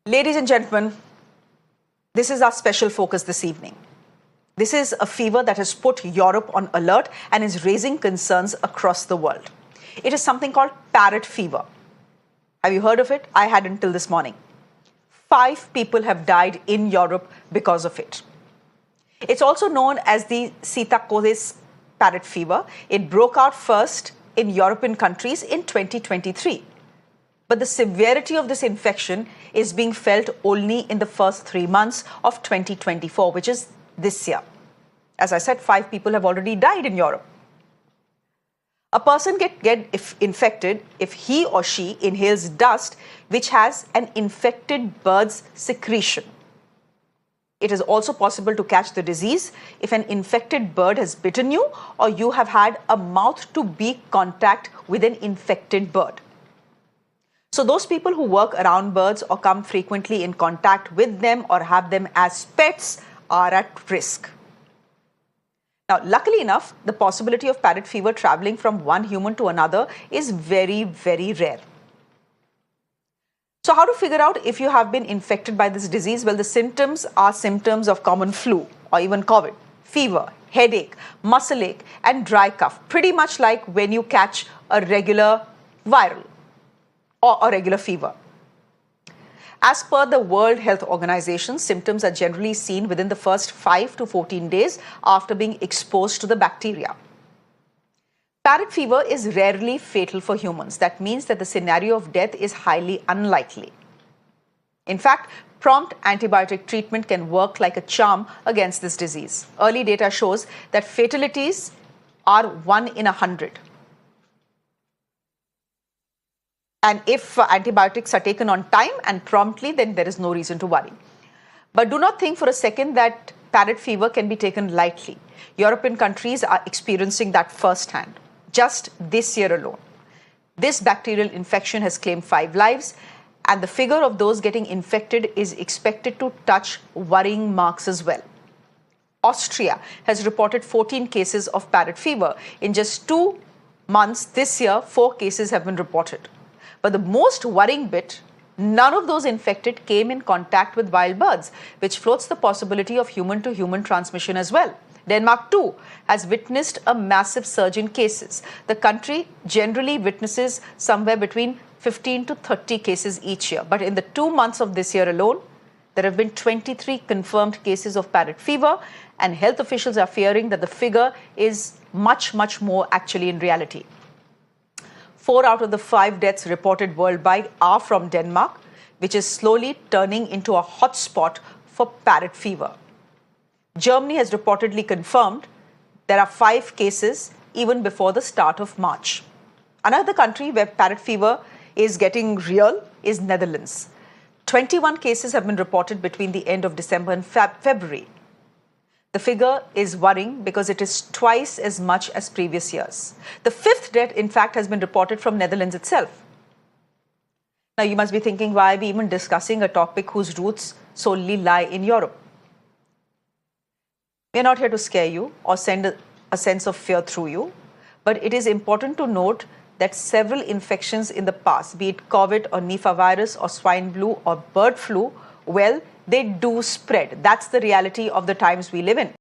Ladies and gentlemen, this is our special focus this evening. This is a fever that has put Europe on alert and is raising concerns across the world. It is something called Parrot fever. Have you heard of it? I hadn't until this morning. 5 people have died in Europe because of it. It's also known as the psittacosis parrot fever. It broke out first in European countries in 2023. But the severity of this infection is being felt only in the first 3 months of 2024, which is this year. As I said, 5 people have already died in Europe. A person get infected if he or she inhales dust which has an infected bird's secretion. It is also possible to catch the disease if an infected bird has bitten you or you have had a mouth-to-beak contact with an infected bird. So those people who work around birds or come frequently in contact with them or have them as pets are at risk. Now, luckily enough, the possibility of parrot fever traveling from one human to another is very, very rare. So how to figure out if you have been infected by this disease? Well, the symptoms are symptoms of common flu or even COVID, fever, headache, muscle ache, and dry cough, pretty much like when you catch a regular viral or a regular fever. As per the World Health Organization, symptoms are generally seen within the first 5 to 14 days after being exposed to the bacteria. Parrot fever is rarely fatal for humans. That means that the scenario of death is highly unlikely. In fact, prompt antibiotic treatment can work like a charm against this disease. Early data shows that fatalities are 1 in 100. And if antibiotics are taken on time and promptly, then there is no reason to worry. But do not think for a second that parrot fever can be taken lightly. European countries are experiencing that firsthand, just this year alone. This bacterial infection has claimed 5 lives, and the figure of those getting infected is expected to touch worrying marks as well. Austria has reported 14 cases of parrot fever. In just 2 months this year, 4 cases have been reported. But the most worrying bit, none of those infected came in contact with wild birds, which floats the possibility of human-to-human transmission as well. Denmark too has witnessed a massive surge in cases. The country generally witnesses somewhere between 15 to 30 cases each year. But in the 2 months of this year alone, there have been 23 confirmed cases of parrot fever, and health officials are fearing that the figure is much, much more actually in reality. 4 out of the 5 deaths reported worldwide are from Denmark, which is slowly turning into a hotspot for parrot fever. Germany has reportedly confirmed there are 5 cases even before the start of March. Another country where parrot fever is getting real is Netherlands. 21 cases have been reported between the end of December and February. The figure is worrying because it is twice as much as previous years. The 5th death, in fact, has been reported from Netherlands itself. Now, you must be thinking, why are we even discussing a topic whose roots solely lie in Europe? We are not here to scare you or send a sense of fear through you, but it is important to note that several infections in the past, be it COVID or Nipah virus or swine flu or bird flu, well, they do spread. That's the reality of the times we live in.